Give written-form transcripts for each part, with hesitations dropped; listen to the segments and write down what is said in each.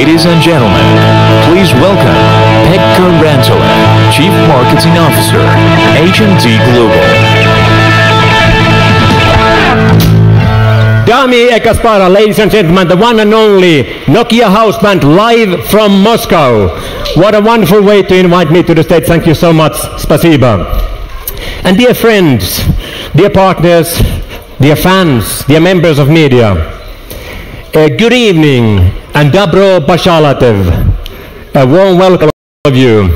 Ladies and gentlemen, please welcome Pekka Rantola, Chief Marketing Officer, HMD Global. Dami e Kaspara, ladies and gentlemen, the one and only Nokia house band live from Moscow. What a wonderful way to invite me to the stage. Thank you so much. Spasiba. And dear friends, dear partners, dear fans, dear members of media, good evening and dobro bashalatev. A warm welcome to all of you.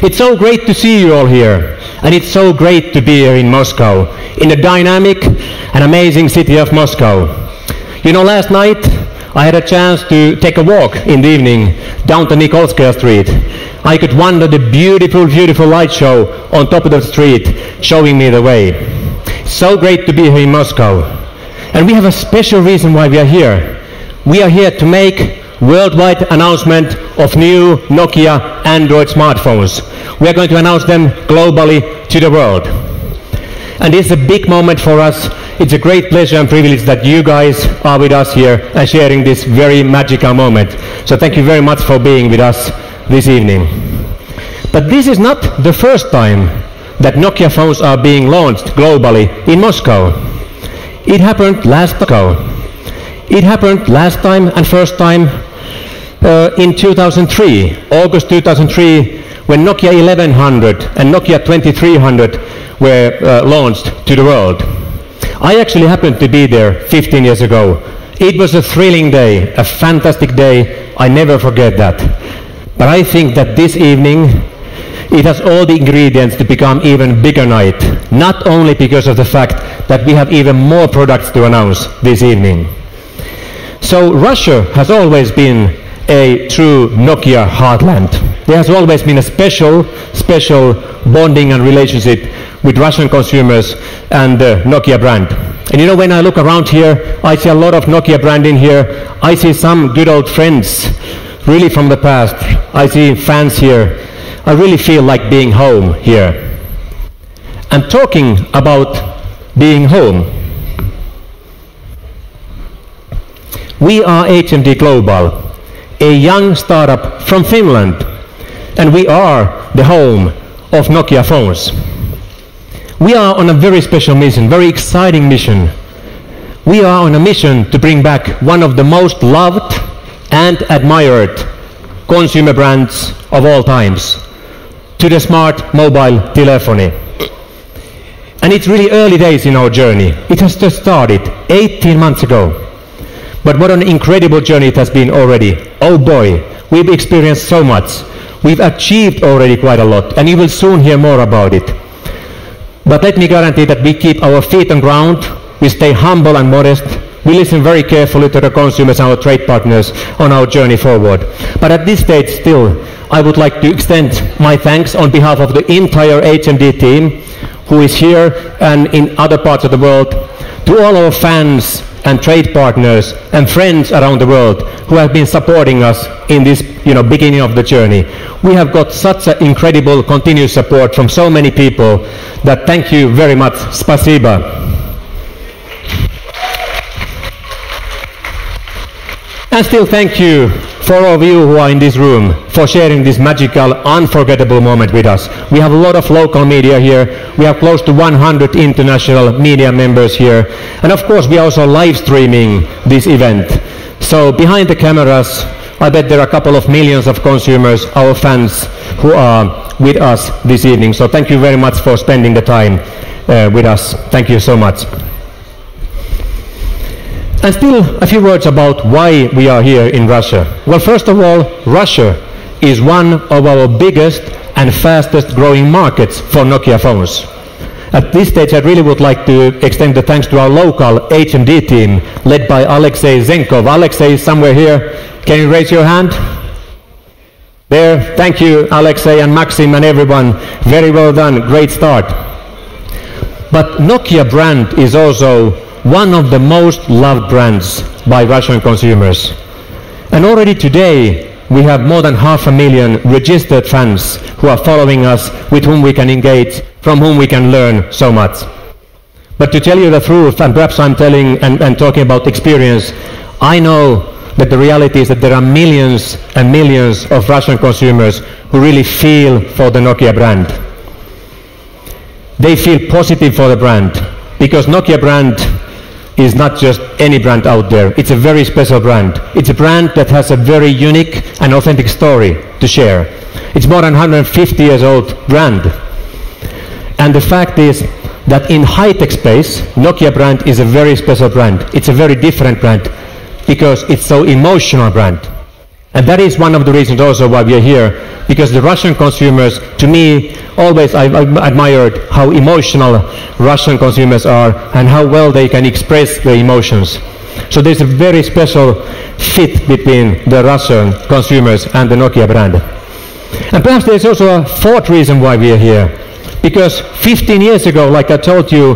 It's so great to see you all here, and it's so great to be here in Moscow, in the dynamic and amazing city of Moscow. You know, last night I had a chance to take a walk in the evening down to Nikolskaya Street. I could wander the beautiful, beautiful light show on top of the street, showing me the way. So great to be here in Moscow. And we have a special reason why we are here. We are here to make worldwide announcement of new Nokia Android smartphones. We are going to announce them globally to the world. And it's a big moment for us. It's a great pleasure and privilege that you guys are with us here and sharing this very magical moment. So thank you very much for being with us this evening. But this is not the first time that Nokia phones are being launched globally in Moscow. It happened last time and first time in 2003, August 2003, when Nokia 1100 and Nokia 2300 were launched to the world. I actually happened to be there 15 years ago. It was a thrilling day, a fantastic day. I never forget that. But I think that this evening, it has all the ingredients to become even bigger night, not only because of the fact that we have even more products to announce this evening. So Russia has always been a true Nokia heartland. There has always been a special bonding and relationship with Russian consumers and the Nokia brand. And you know, when I look around here, I see a lot of Nokia brand in here. I see some good old friends, really from the past. I see fans here. I really feel like being home here. And talking about being home, we are HMD Global, a young startup from Finland, and we are the home of Nokia phones. We are on a very special mission, very exciting mission. We are on a mission to bring back one of the most loved and admired consumer brands of all times to the smart mobile telephony. And it's really early days in our journey. It has just started 18 months ago. But what an incredible journey it has been already. Oh boy, we've experienced so much. We've achieved already quite a lot, and you will soon hear more about it. But let me guarantee that we keep our feet on ground, we stay humble and modest, we listen very carefully to the consumers and our trade partners on our journey forward. But at this stage still, I would like to extend my thanks on behalf of the entire HMD team, who is here and in other parts of the world, to all our fans and trade partners and friends around the world who have been supporting us in this beginning of the journey. We have got such an incredible continuous support from so many people that thank you very much. Spasiba. And still thank you for all of you who are in this room for sharing this magical, unforgettable moment with us. We have a lot of local media here. We have close to 100 international media members here. And of course, we are also live streaming this event. So behind the cameras, I bet there are a couple of millions of consumers, our fans, who are with us this evening. So thank you very much for spending the time with us. Thank you so much. And still a few words about why we are here in Russia. Well, first of all, Russia is one of our biggest and fastest growing markets for Nokia phones. At this stage, I really would like to extend the thanks to our local HMD team led by Alexei Zenkov. Alexei is somewhere here. Can you raise your hand? There. Thank you, Alexei and Maxim and everyone. Very well done. Great start. But Nokia brand is also one of the most loved brands by Russian consumers. And already today, we have more than 500,000 registered fans who are following us, with whom we can engage, from whom we can learn so much. But to tell you the truth, and perhaps I'm telling and talking about experience, I know but the reality is that there are millions and millions of Russian consumers who really feel for the Nokia brand. They feel positive for the brand, because Nokia brand is not just any brand out there. It's a very special brand. It's a brand that has a very unique and authentic story to share. It's more than 150 years old brand. And the fact is that in high-tech space, Nokia brand is a very special brand. It's a very different brand because it's so emotional brand. And that is one of the reasons also why we are here, because the Russian consumers, to me, always I've admired how emotional Russian consumers are and how well they can express their emotions. So there's a very special fit between the Russian consumers and the Nokia brand. And perhaps there's also a fourth reason why we are here, because 15 years ago, like I told you,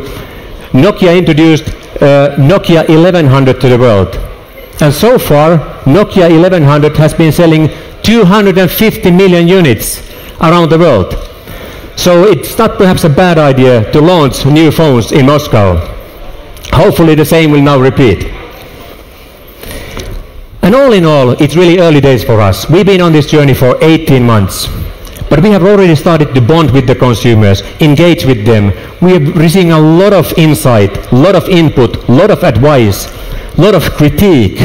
Nokia introduced Nokia 1100 to the world. And so far, Nokia 1100 has been selling 250 million units around the world. So it's not perhaps a bad idea to launch new phones in Moscow. Hopefully the same will now repeat. And all in all, it's really early days for us. We've been on this journey for 18 months. But we have already started to bond with the consumers, engage with them. We are receiving a lot of insight, a lot of input, a lot of advice, a lot of critique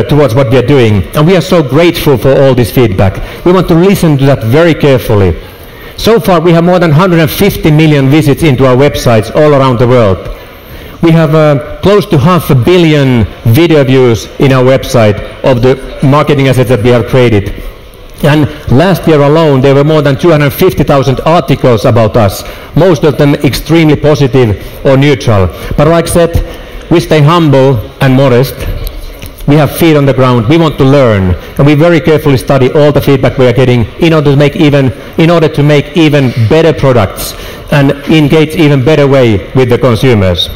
towards what we are doing. And we are so grateful for all this feedback. We want to listen to that very carefully. So far, we have more than 150 million visits into our websites all around the world. We have close to 500 million video views in our website of the marketing assets that we have created. And last year alone, there were more than 250,000 articles about us, most of them extremely positive or neutral. But like I said, we stay humble and modest. We have feet on the ground. We want to learn, and we very carefully study all the feedback we are getting in order to make even better products and engage even better way with the consumers.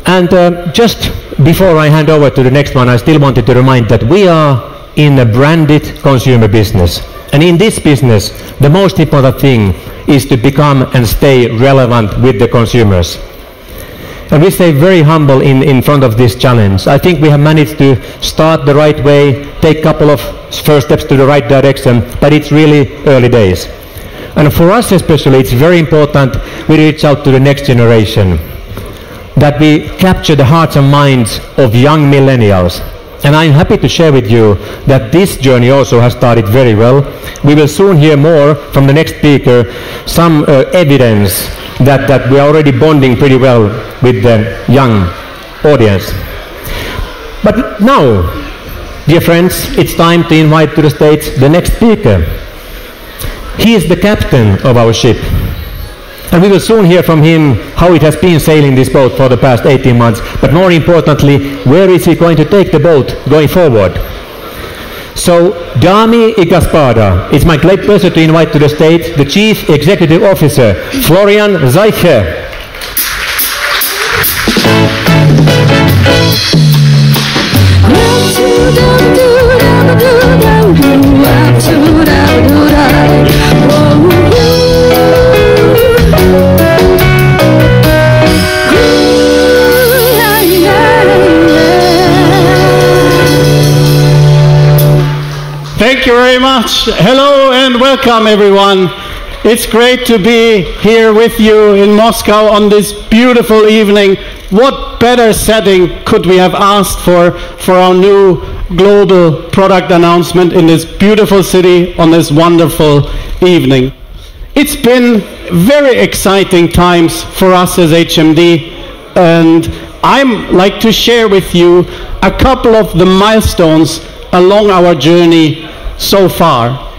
And just before I hand over to the next one, I still wanted to remind that we are in a branded consumer business. And in this business, the most important thing is to become and stay relevant with the consumers. And we stay very humble in front of this challenge. I think we have managed to start the right way, take a couple of first steps to the right direction, but it's really early days. And for us especially, it's very important we reach out to the next generation, that we capture the hearts and minds of young millennials. And I'm happy to share with you that this journey also has started very well. We will soon hear more from the next speaker, some evidence that we are already bonding pretty well with the young audience. But now, dear friends, it's time to invite to the stage the next speaker. He is the captain of our ship. And we will soon hear from him how it has been sailing this boat for the past 18 months, but more importantly, where is he going to take the boat going forward? So, Dami I Gospoda, it's my great pleasure to invite to the stage the Chief Executive Officer, Florian Zeicher. Thank you very much. Hello and welcome everyone. It's great to be here with you in Moscow on this beautiful evening. What better setting could we have asked for our new global product announcement in this beautiful city on this wonderful evening. It's been very exciting times for us as HMD, and I'd like to share with you a couple of the milestones along our journey so far.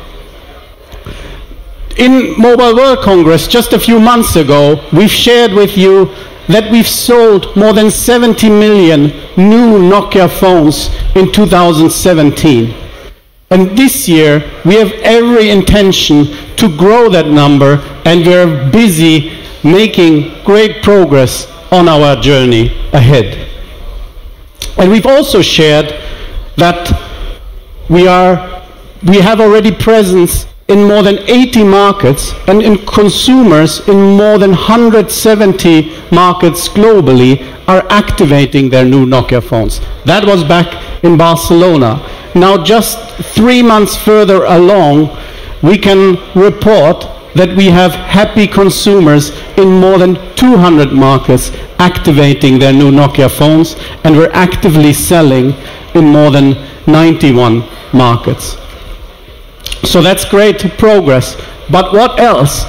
In Mobile World Congress just a few months ago, we've shared with you that we've sold more than 70 million new Nokia phones in 2017. And this year, we have every intention to grow that number, and we're busy making great progress on our journey ahead. And we've also shared that we have already presence in more than 80 markets and in consumers in more than 170 markets globally are activating their new Nokia phones. That was back in Barcelona. Now, just 3 months further along, we can report that we have happy consumers in more than 200 markets activating their new Nokia phones, and we're actively selling in more than 91 markets. So that's great progress. But what else?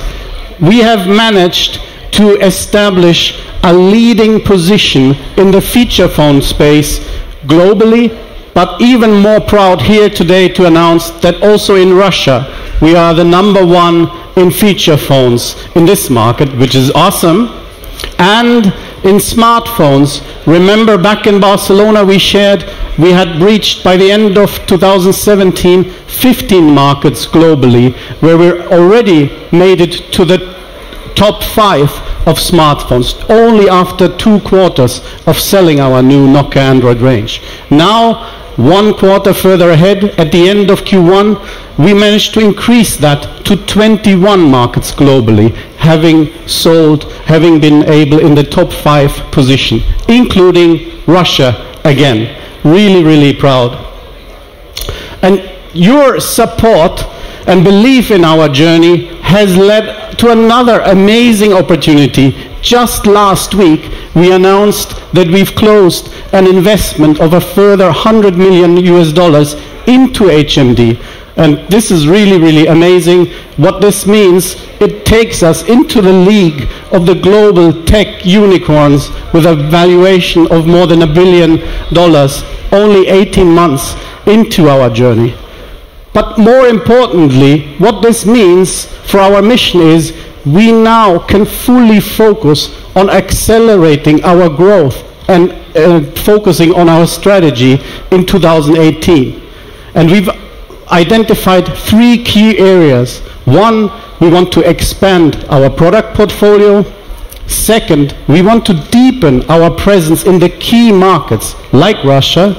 We have managed to establish a leading position in the feature phone space globally, but even more proud here today to announce that also in Russia we are the #1 in feature phones in this market, which is awesome. And in smartphones, remember back in Barcelona we shared we had reached by the end of 2017 15 markets globally, where we already made it to the top 5 of smartphones, only after 2 quarters of selling our new Nokia Android range. Now, 1 quarter further ahead, at the end of Q1, we managed to increase that to 21 markets globally, having been able in the top 5 position, including Russia again. Really, really proud. And your support and belief in our journey has led to another amazing opportunity. Just last week, we announced that we've closed an investment of a further $100 million into HMD. And this is really, really amazing. What this means, it takes us into the league of the global tech unicorns with a valuation of more than $1 billion, only 18 months into our journey. But more importantly, what this means for our mission is we now can fully focus on accelerating our growth and focusing on our strategy in 2018. And we've identified 3 key areas. 1, we want to expand our product portfolio. Second, we want to deepen our presence in the key markets like Russia.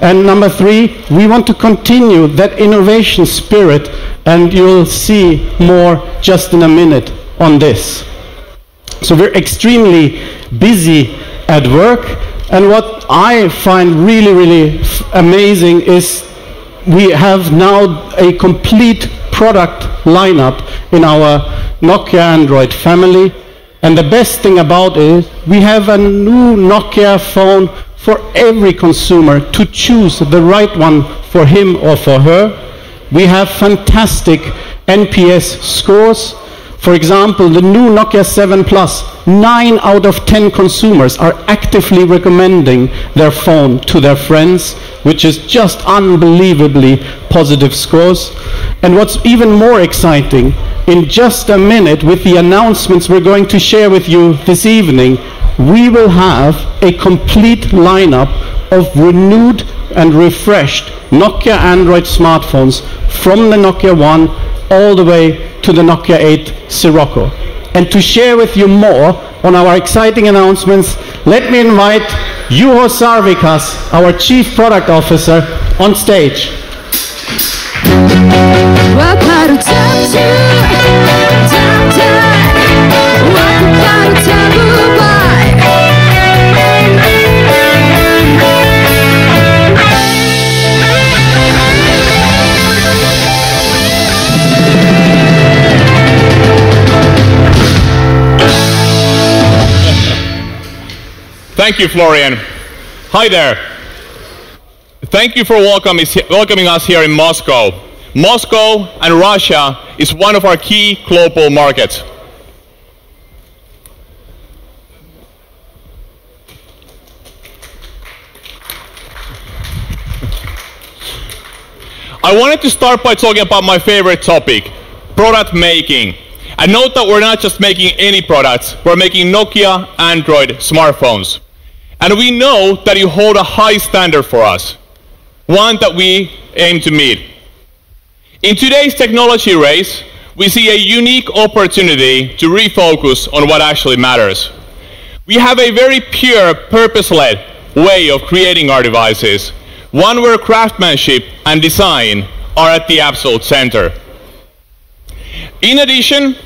And number 3, we want to continue that innovation spirit, and you'll see more just in a minute on this. So we're extremely busy at work, and what I find really, really amazing is we have now a complete product lineup in our Nokia Android family. And the best thing about it is we have a new Nokia phone for every consumer to choose the right one for him or for her. We have fantastic NPS scores. For example, the new Nokia 7 Plus, 9 out of 10 consumers are actively recommending their phone to their friends, which is just unbelievably positive scores. And what's even more exciting, in just a minute with the announcements we're going to share with you this evening, we will have a complete lineup of renewed and refreshed Nokia Android smartphones from the Nokia 1 all the way to the Nokia 8 Sirocco. And to share with you more on our exciting announcements, let me invite Juho Sarvikas, our Chief Product Officer, on stage. Thank you, Florian. Hi there. Thank you for welcoming us here in Moscow. Moscow and Russia is one of our key global markets. I wanted to start by talking about my favorite topic, product making. And note that we're not just making any products, we're making Nokia Android smartphones. And we know that you hold a high standard for us, one that we aim to meet. In today's technology race, we see a unique opportunity to refocus on what actually matters. We have a very pure, purpose-led way of creating our devices, one where craftsmanship and design are at the absolute center. In addition,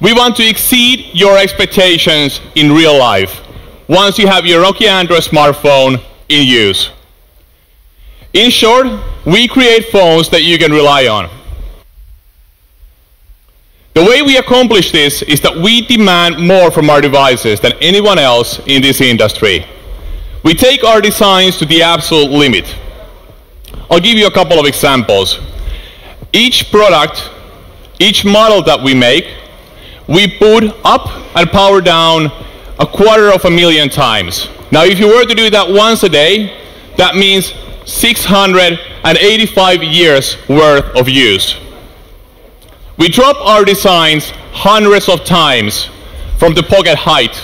we want to exceed your expectations in real life once you have your Nokia Android smartphone in use. In short, we create phones that you can rely on. The way we accomplish this is that we demand more from our devices than anyone else in this industry. We take our designs to the absolute limit. I'll give you a couple of examples. Each product, each model that we make, we boot up and power down 250,000 times. Now, if you were to do that once a day, that means 685 years worth of use. We drop our designs hundreds of times from the pocket height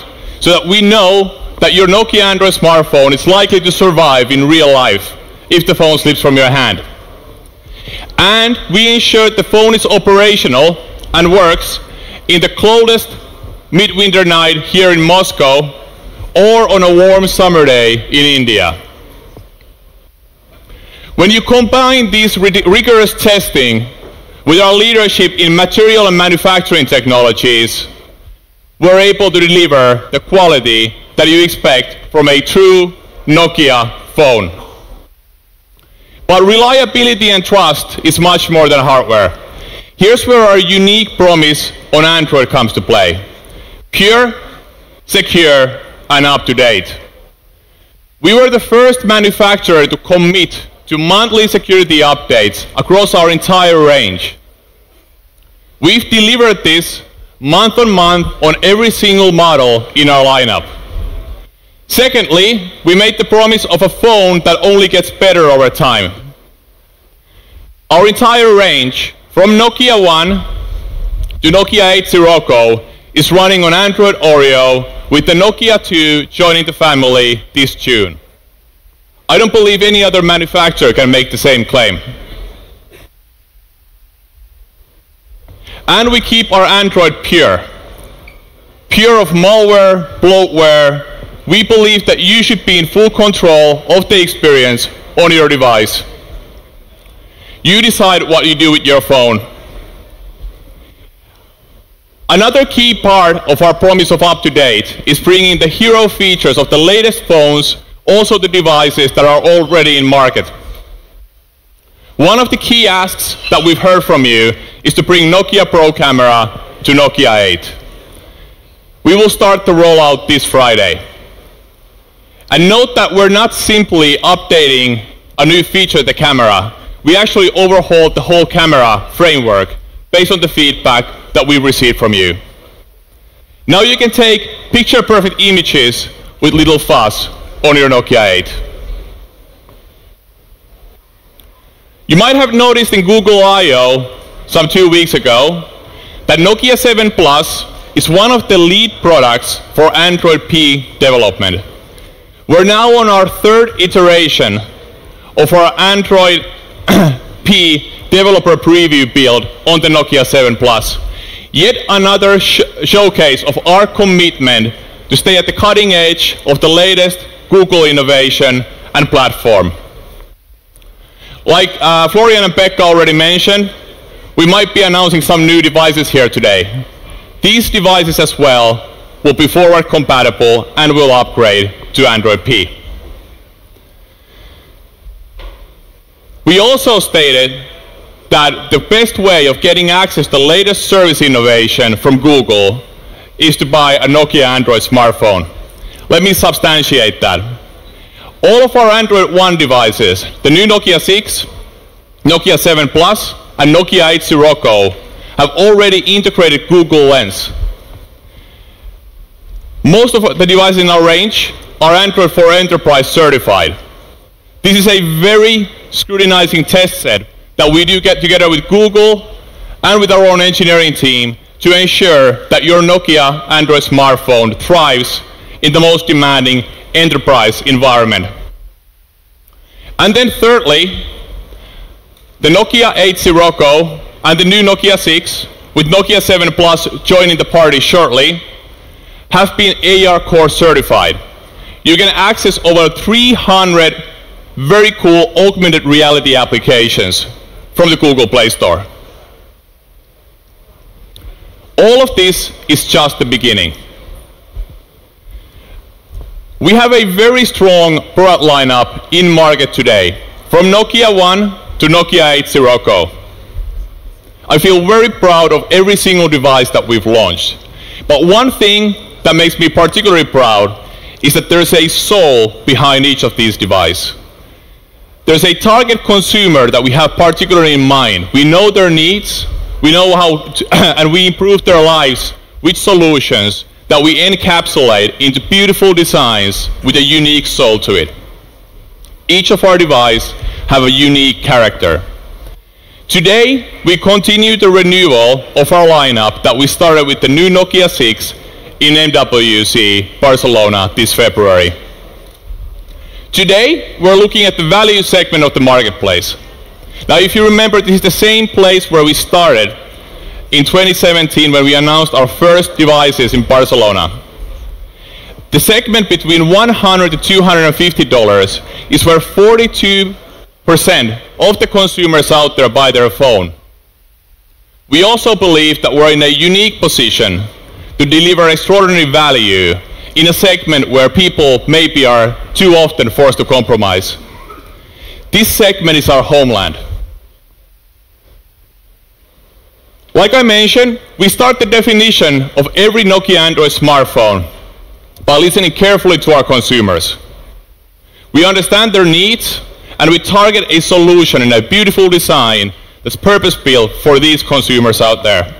so that we know that your Nokia Android smartphone is likely to survive in real life if the phone slips from your hand. And we ensure the phone is operational and works in the coldest midwinter night here in Moscow or on a warm summer day in India. When you combine this rigorous testing with our leadership in material and manufacturing technologies, we're able to deliver the quality that you expect from a true Nokia phone. But reliability and trust is much more than hardware. Here's where our unique promise on Android comes to play. Pure, secure, and up-to-date. We were the first manufacturer to commit to monthly security updates across our entire range. We've delivered this month on month on every single model in our lineup. Secondly, we made the promise of a phone that only gets better over time. Our entire range, from Nokia 1 to Nokia 8.0, is running on Android Oreo, with the Nokia 2 joining the family this June. I don't believe any other manufacturer can make the same claim. And we keep our Android pure. Pure of malware, bloatware. We believe that you should be in full control of the experience on your device. You decide what you do with your phone. Another key part of our promise of up-to-date is bringing the hero features of the latest phones also to devices that are already in market. One of the key asks that we've heard from you is to bring Nokia Pro Camera to Nokia 8. We will start the rollout this Friday. And note that we're not simply updating a new feature of the camera. We actually overhauled the whole camera framework based on the feedback that we received from you. Now you can take picture-perfect images with little fuss on your Nokia 8. You might have noticed in Google I/O some 2 weeks ago that Nokia 7 Plus is one of the lead products for Android P development. We're now on our third iteration of our Android P developer preview build on the Nokia 7 Plus. Yet another showcase of our commitment to stay at the cutting edge of the latest Google innovation and platform. Like Florian and Pekka already mentioned, we might be announcing some new devices here today. These devices as well will be forward compatible and will upgrade to Android P. We also stated that the best way of getting access to the latest service innovation from Google is to buy a Nokia Android smartphone. Let me substantiate that. All of our Android One devices, the new Nokia 6, Nokia 7 Plus, and Nokia 8.0, have already integrated Google Lens. Most of the devices in our range are Android for Enterprise certified. This is a very scrutinizing test set that we do get together with Google and with our own engineering team to ensure that your Nokia Android smartphone thrives in the most demanding enterprise environment. And then thirdly, the Nokia 8.0 and the new Nokia 6, with Nokia 7 Plus joining the party shortly, have been AR Core certified. You can access over 300 very cool augmented reality applications from the Google Play Store. All of this is just the beginning. We have a very strong product lineup in market today, from Nokia 1 to Nokia 8.0 Go. I feel very proud of every single device that we've launched. But one thing that makes me particularly proud is that there's a soul behind each of these devices. There's a target consumer that we have particularly in mind. We know their needs, we know how to, and we improve their lives with solutions that we encapsulate into beautiful designs with a unique soul to it. Each of our devices have a unique character. Today, we continue the renewal of our lineup that we started with the new Nokia 6 in MWC Barcelona this February. Today, we're looking at the value segment of the marketplace. Now, if you remember, this is the same place where we started in 2017 when we announced our first devices in Barcelona. The segment between $100 to $250 is where 42% of the consumers out there buy their phone. We also believe that we're in a unique position to deliver extraordinary value in a segment where people maybe are too often forced to compromise. This segment is our homeland. Like I mentioned, we start the definition of every Nokia Android smartphone by listening carefully to our consumers. We understand their needs, and we target a solution in a beautiful design that's purpose-built for these consumers out there.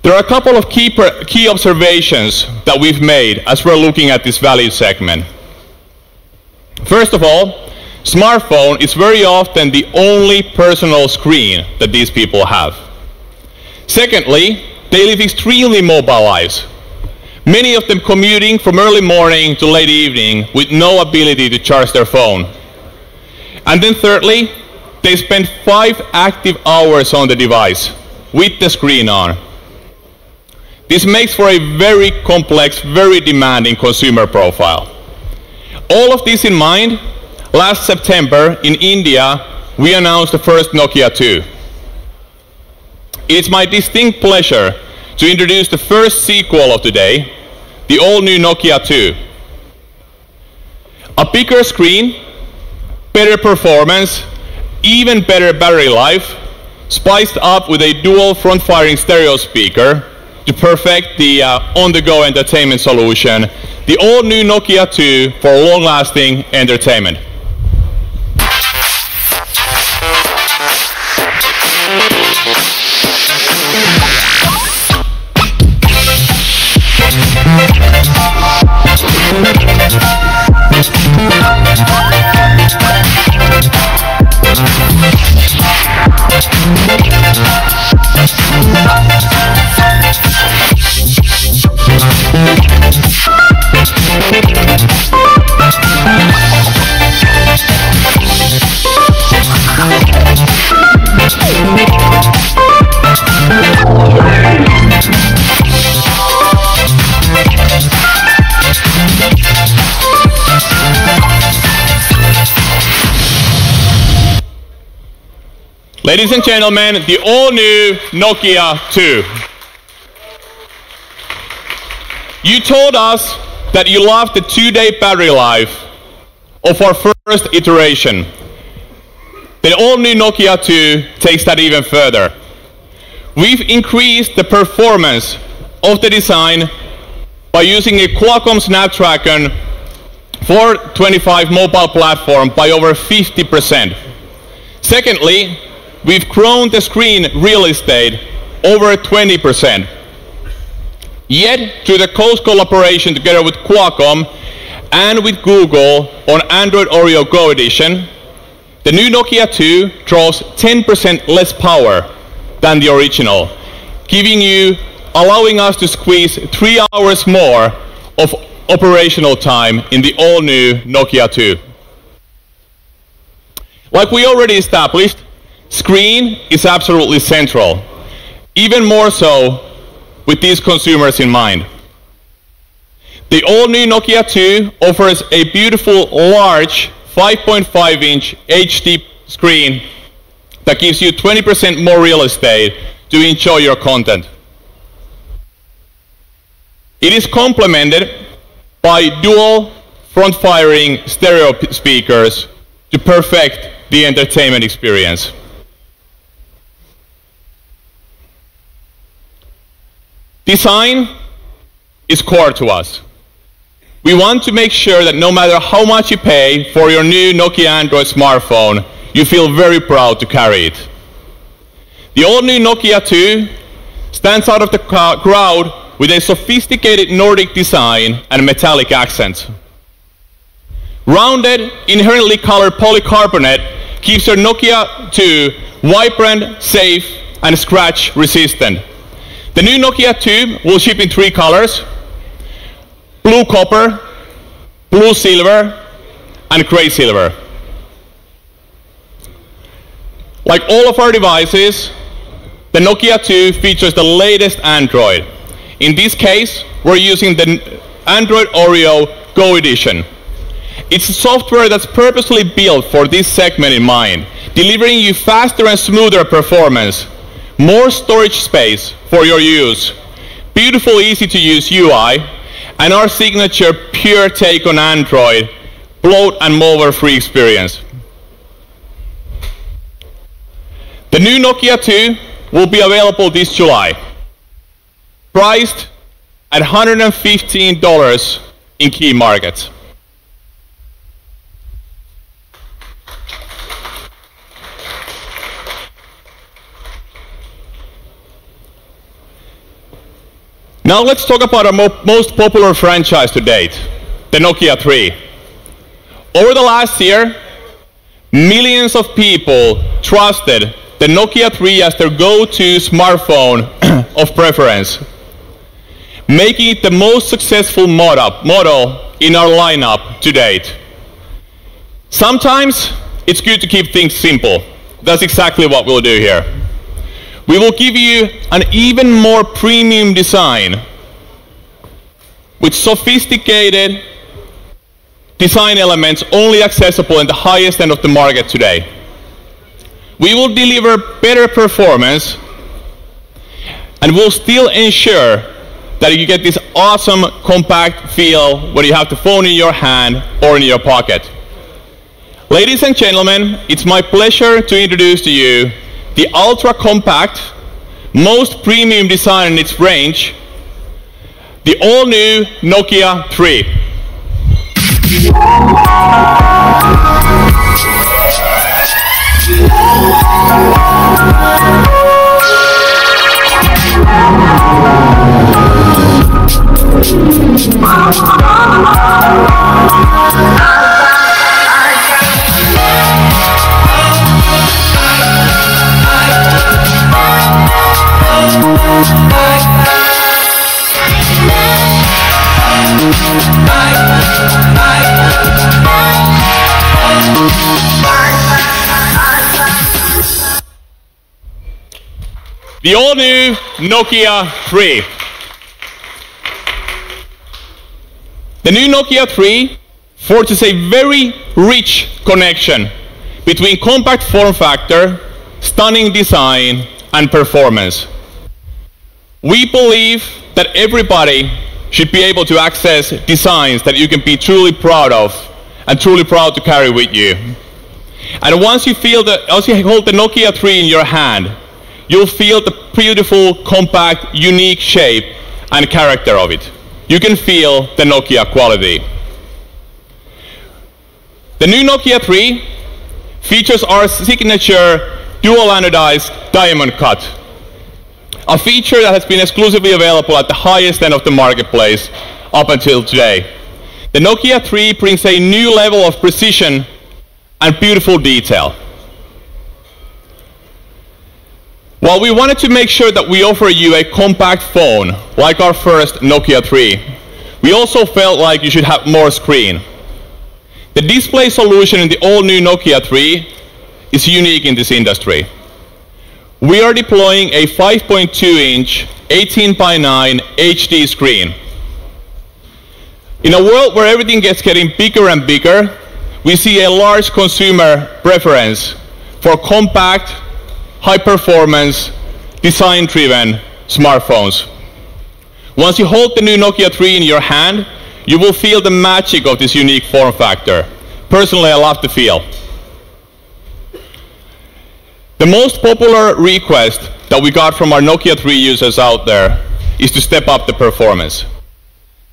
There are a couple of key observations that we've made as we're looking at this value segment. First of all, smartphone is very often the only personal screen that these people have. Secondly, they live extremely mobile lives. Many of them commuting from early morning to late evening with no ability to charge their phone. And then thirdly, they spend 5 active hours on the device with the screen on. This makes for a very complex, very demanding consumer profile. All of this in mind, last September in India, we announced the first Nokia 2. It's my distinct pleasure to introduce the first sequel of today, the all-new Nokia 2. A bigger screen, better performance, even better battery life, spiced up with a dual front-firing stereo speaker to perfect the on-the-go entertainment solution, the all-new Nokia 2 for long-lasting entertainment. Ladies and gentlemen, the all-new Nokia 2. You told us that you loved the 2-day battery life of our first iteration. The all-new Nokia 2 takes that even further. We've increased the performance of the design by using a Qualcomm Snapdragon 425 mobile platform by over 50%. Secondly, we've grown the screen real estate over 20%. Yet, through the close collaboration together with Qualcomm and with Google on Android Oreo Go Edition, the new Nokia 2 draws 10% less power than the original, allowing us to squeeze 3 hours more of operational time in the all-new Nokia 2. Like we already established, screen is absolutely central, even more so with these consumers in mind. The all-new Nokia 2 offers a beautiful, large 5.5-inch HD screen that gives you 20% more real estate to enjoy your content. It is complemented by dual front-firing stereo speakers to perfect the entertainment experience. Design is core to us. We want to make sure that no matter how much you pay for your new Nokia Android smartphone, you feel very proud to carry it. The all-new Nokia 2 stands out of the crowd with a sophisticated Nordic design and metallic accents. Rounded, inherently colored polycarbonate keeps your Nokia 2 vibrant, safe, and scratch resistant. The new Nokia 2 will ship in 3 colors: blue copper, blue silver, and gray silver. Like all of our devices, the Nokia 2 features the latest Android. In this case, we're using the Android Oreo Go Edition. It's software that's purposely built for this segment in mind, delivering you faster and smoother performance, more storage space for your use, beautiful, easy-to-use UI, and our signature pure take on Android, bloat and malware-free experience. The new Nokia 2 will be available this July, priced at $115 in key markets. Now let's talk about our most popular franchise to date, the Nokia 3. Over the last year, millions of people trusted the Nokia 3 as their go-to smartphone of preference, making it the most successful model in our lineup to date. Sometimes it's good to keep things simple. That's exactly what we'll do here. We will give you an even more premium design with sophisticated design elements only accessible in the highest end of the market today. We will deliver better performance, and we'll still ensure that you get this awesome compact feel when you have the phone in your hand or in your pocket. Ladies and gentlemen, it's my pleasure to introduce to you the ultra-compact, most premium design in its range, the all-new Nokia 3. The all-new Nokia 3. The new Nokia 3 forces a very rich connection between compact form factor, stunning design, and performance. We believe that everybody should be able to access designs that you can be truly proud of and truly proud to carry with you. And once you hold the Nokia 3 in your hand, you'll feel the beautiful, compact, unique shape and character of it. You can feel the Nokia quality. The new Nokia 3 features our signature dual anodized diamond cut, a feature that has been exclusively available at the highest end of the marketplace up until today. The Nokia 3 brings a new level of precision and beautiful detail. While we wanted to make sure that we offer you a compact phone, like our first Nokia 3, we also felt like you should have more screen. The display solution in the all-new Nokia 3 is unique in this industry. We are deploying a 5.2-inch 18:9 HD screen. In a world where everything gets getting bigger and bigger, we see a large consumer preference for compact, high-performance, design-driven smartphones. Once you hold the new Nokia 3 in your hand, you will feel the magic of this unique form factor. Personally, I love the feel. The most popular request that we got from our Nokia 3 users out there is to step up the performance.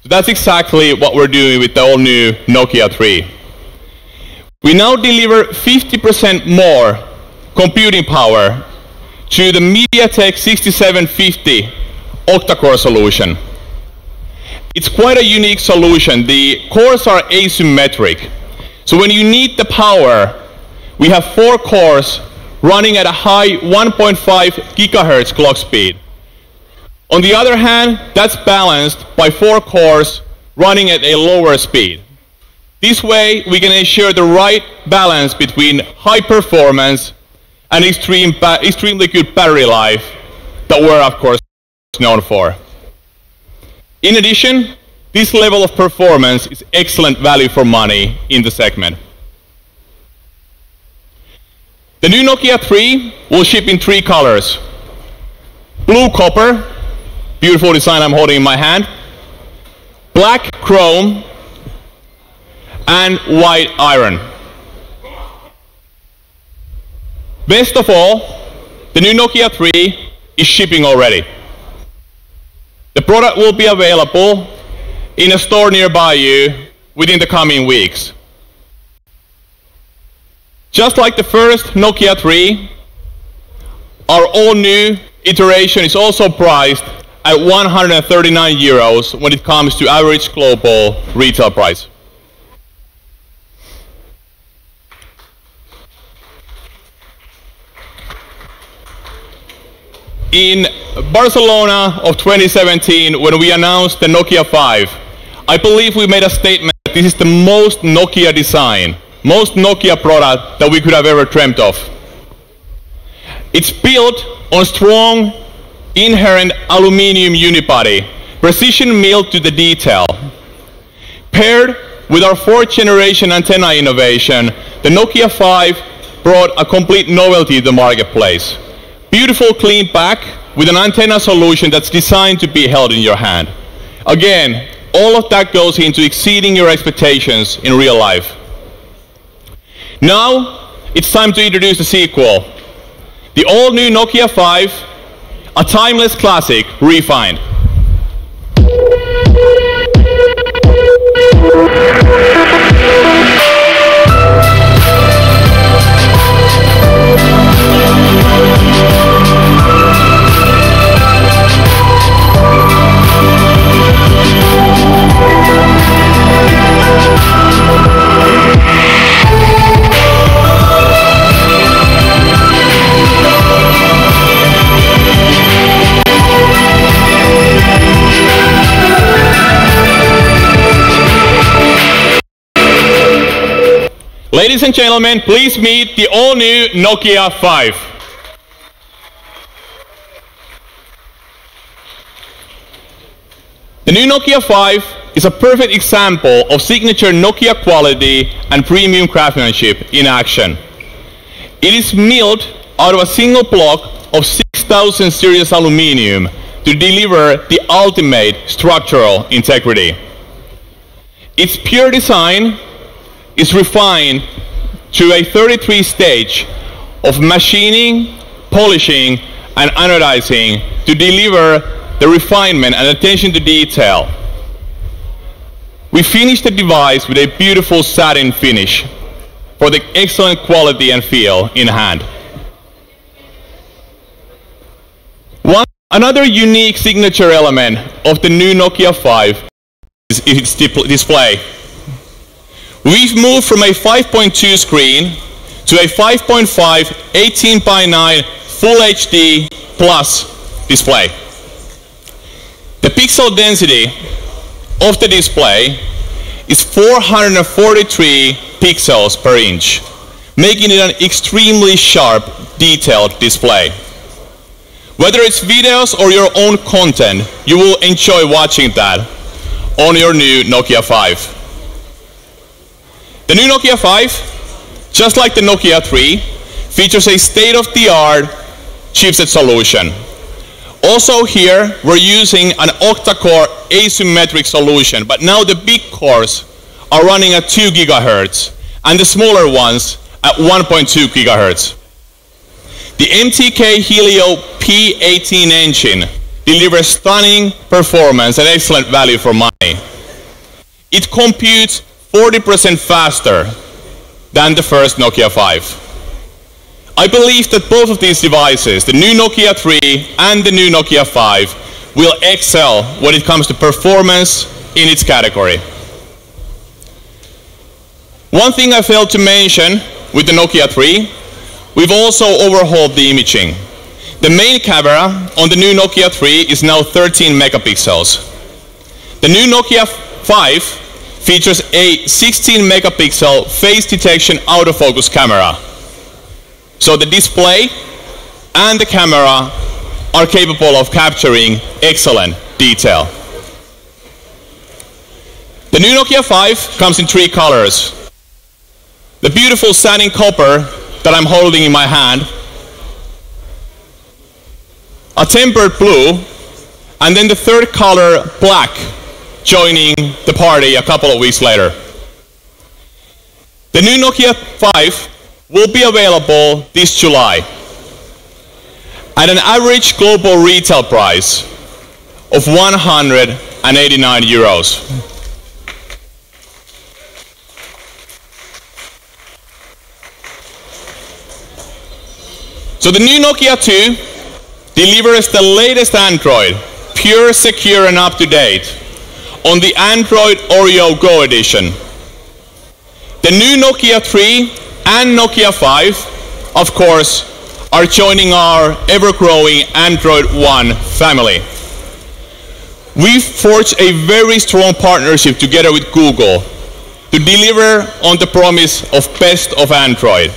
So that's exactly what we're doing with the all-new Nokia 3. We now deliver 50% more computing power to the MediaTek 6750 octa-core solution. It's quite a unique solution. The cores are asymmetric. So when you need the power, we have 4 cores running at a high 1.5 gigahertz clock speed. On the other hand, that's balanced by 4 cores running at a lower speed. This way, we can ensure the right balance between high performance and extremely good battery life that we're, of course, known for. In addition, this level of performance is excellent value for money in the segment. The new Nokia 3 will ship in 3 colors. Blue copper, beautiful design I'm holding in my hand, black chrome, and white iron. Best of all, the new Nokia 3 is shipping already. The product will be available in a store nearby you within the coming weeks. Just like the first Nokia 3, our all-new iteration is also priced at 139 euros when it comes to average global retail price. In Barcelona of 2017, when we announced the Nokia 5, I believe we made a statement that this is the most Nokia design, most Nokia product that we could have ever dreamt of. It's built on strong, inherent aluminium unibody, precision milled to the detail. Paired with our 4th generation antenna innovation, the Nokia 5 brought a complete novelty to the marketplace. Beautiful clean back with an antenna solution that's designed to be held in your hand. Again, all of that goes into exceeding your expectations in real life. Now, it's time to introduce the sequel. The all-new Nokia 5, a timeless classic, refined. Ladies and gentlemen, please meet the all-new Nokia 5. The new Nokia 5 is a perfect example of signature Nokia quality and premium craftsmanship in action. It is milled out of a single block of 6,000 series aluminium to deliver the ultimate structural integrity. Its pure design is refined through a 33-stage of machining, polishing, and anodizing to deliver the refinement and attention to detail. We finished the device with a beautiful satin finish for the excellent quality and feel in hand. Another unique signature element of the new Nokia 5 is its display. We've moved from a 5.2 screen to a 5.5 18:9 Full HD Plus display. The pixel density of the display is 443 pixels per inch, making it an extremely sharp, detailed display. Whether it's videos or your own content, you will enjoy watching that on your new Nokia 5. The new Nokia 5, just like the Nokia 3, features a state-of-the-art chipset solution. Also here, we're using an octa-core asymmetric solution, but now the big cores are running at 2 gigahertz, and the smaller ones at 1.2 gigahertz. The MTK Helio P18 engine delivers stunning performance and excellent value for money. It computes 40% faster than the first Nokia 5. I believe that both of these devices, the new Nokia 3 and the new Nokia 5, will excel when it comes to performance in its category. One thing I failed to mention with the Nokia 3, we've also overhauled the imaging. The main camera on the new Nokia 3 is now 13 megapixels. The new Nokia 5 features a 16 megapixel face detection autofocus camera. So the display and the camera are capable of capturing excellent detail. The new Nokia 5 comes in 3 colors. The beautiful satin copper that I'm holding in my hand, a tempered blue, and then the third color, black, joining the party a couple of weeks later. The new Nokia 5 will be available this July at an average global retail price of 189 euros. So the new Nokia 2 delivers the latest Android, pure, secure and up-to-date, on the Android Oreo Go edition. The new Nokia 3 and Nokia 5, of course, are joining our ever-growing Android One family. We've forged a very strong partnership together with Google to deliver on the promise of best of Android.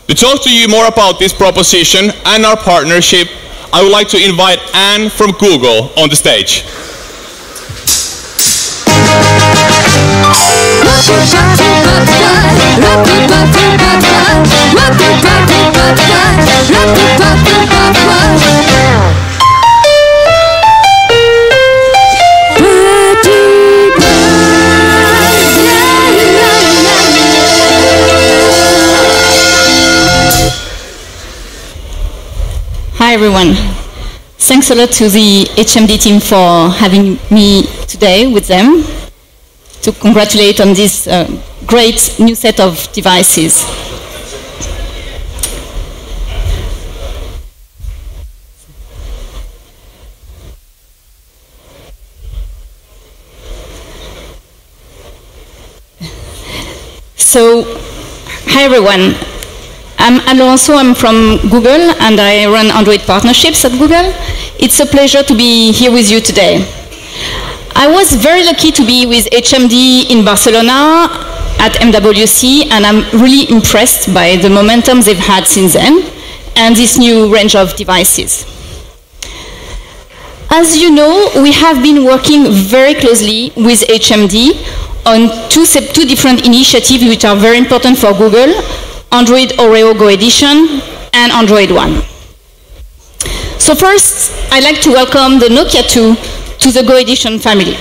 To talk to you more about this proposition and our partnership, I would like to invite Anne from Google on the stage. Hi everyone. Thanks a lot to the HMD team for having me today with them to congratulate on this great new set of devices. So, hi everyone. I'm Alonso, I'm from Google and I run Android partnerships at Google. It's a pleasure to be here with you today. I was very lucky to be with HMD in Barcelona at MWC, and I'm really impressed by the momentum they've had since then and this new range of devices. As you know, we have been working very closely with HMD on two different initiatives which are very important for Google: Android Oreo Go Edition and Android One. So first, I'd like to welcome the Nokia 2 to the Go Edition family.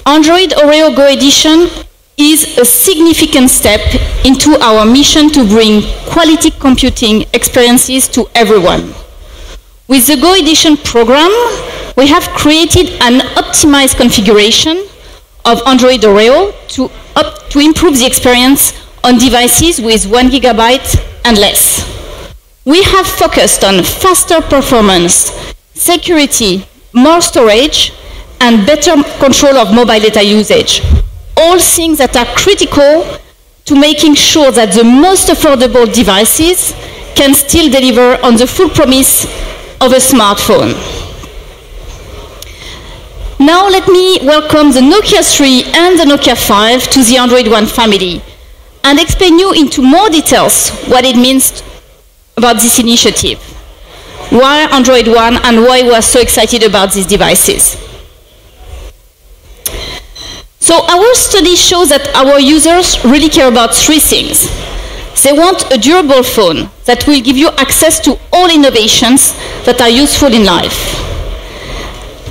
Android Oreo Go Edition is a significant step into our mission to bring quality computing experiences to everyone. With the Go Edition program, we have created an optimized configuration of Android Oreo to improve the experience on devices with 1 gigabyte and less. We have focused on faster performance, security, more storage, and better control of mobile data usage. All things that are critical to making sure that the most affordable devices can still deliver on the full promise of a smartphone. Now let me welcome the Nokia 3 and the Nokia 5 to the Android One family and explain you into more details what it means about this initiative, why Android One and why we are so excited about these devices. So our study shows that our users really care about 3 things: They want a durable phone that will give you access to all innovations that are useful in life.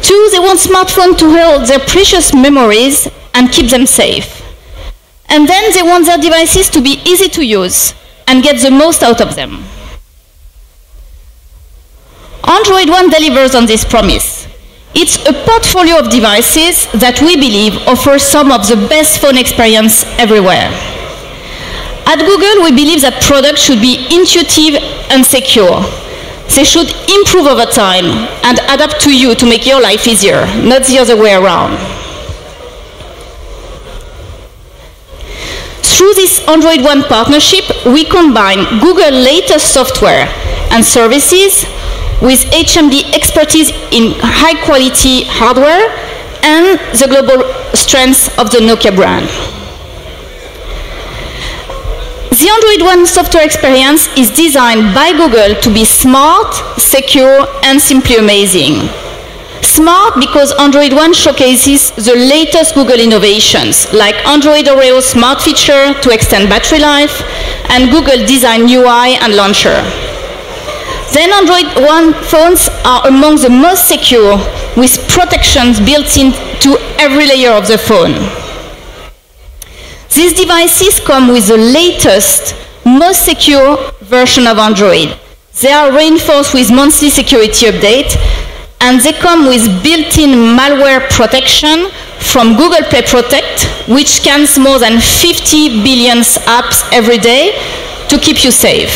2, they want smartphones to hold their precious memories and keep them safe. And then they want their devices to be easy to use and get the most out of them. Android One delivers on this promise. It's a portfolio of devices that we believe offers some of the best phone experience everywhere. At Google, we believe that products should be intuitive and secure. They should improve over time and adapt to you to make your life easier, not the other way around. Through this Android One partnership, we combine Google's latest software and services with HMD expertise in high-quality hardware and the global strengths of the Nokia brand. The Android One software experience is designed by Google to be smart, secure, and simply amazing. Smart because Android One showcases the latest Google innovations, like Android Oreo smart feature to extend battery life, and Google Design UI and Launcher. Then Android One phones are among the most secure, with protections built into every layer of the phone. These devices come with the latest, most secure version of Android. They are reinforced with monthly security updates, and they come with built-in malware protection from Google Play Protect, which scans more than 50 billion apps every day to keep you safe.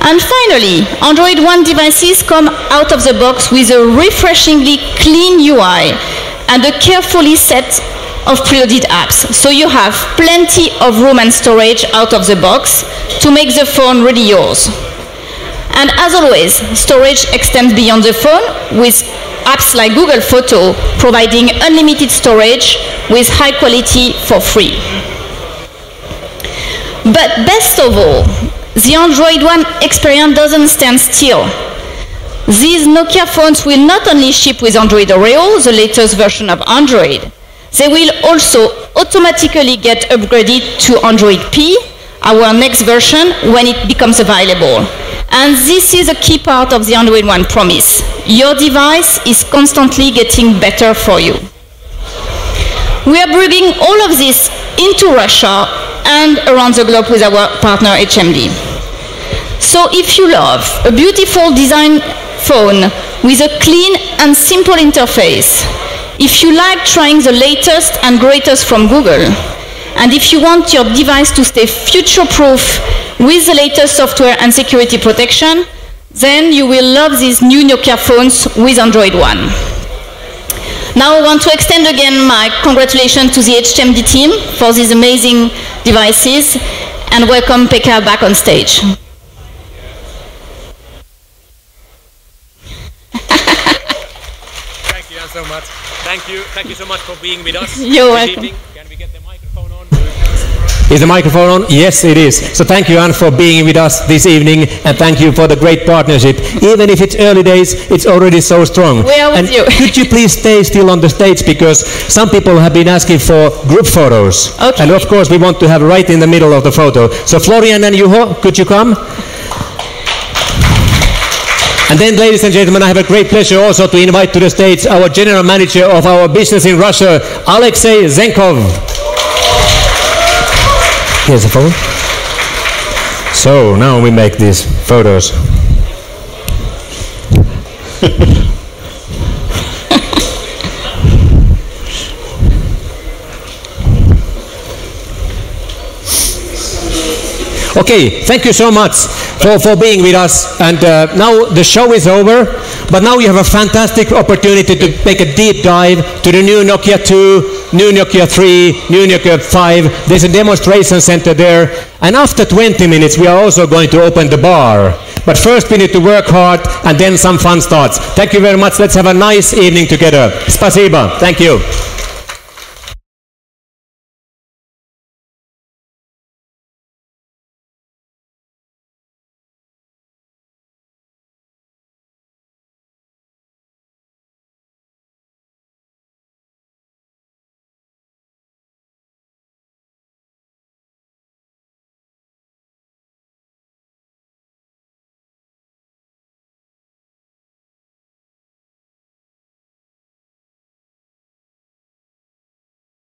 And finally, Android One devices come out of the box with a refreshingly clean UI and a carefully set of preloaded apps. So you have plenty of room and storage out of the box to make the phone really yours. And as always, storage extends beyond the phone with apps like Google Photo providing unlimited storage with high quality for free. But best of all, the Android One experience doesn't stand still. These Nokia phones will not only ship with Android Oreo, the latest version of Android, they will also automatically get upgraded to Android P, our next version, when it becomes available. And this is a key part of the Android One promise. Your device is constantly getting better for you. We are bringing all of this into Russia and around the globe with our partner HMD. So if you love a beautiful design phone with a clean and simple interface, if you like trying the latest and greatest from Google, and if you want your device to stay future-proof with the latest software and security protection, then you will love these new Nokia phones with Android One. Now I want to extend again my congratulations to the HMD team for these amazing devices and welcome Pekka back on stage. Thank you so much. Thank you so much for being with us. You're welcome. Can we get the microphone on? Is the microphone on? Yes, it is. So thank you, Anne, for being with us this evening, and thank you for the great partnership. Even if it's early days, it's already so strong. We are with you. Could you please stay still on the stage, because some people have been asking for group photos. Okay. And of course, we want to have right in the middle of the photo. So Florian and Juho, could you come? And then, ladies and gentlemen, I have a great pleasure also to invite to the stage our general manager of our business in Russia, Alexei Zenkov. Here's the phone. So now we make these photos. Okay, thank you so much for being with us. And now the show is over, but now you have a fantastic opportunity to make a deep dive to the new Nokia 2, new Nokia 3, new Nokia 5. There's a demonstration center there. And after 20 minutes, we are also going to open the bar. But first we need to work hard, and then some fun starts. Thank you very much. Let's have a nice evening together. Spasiba. Thank you.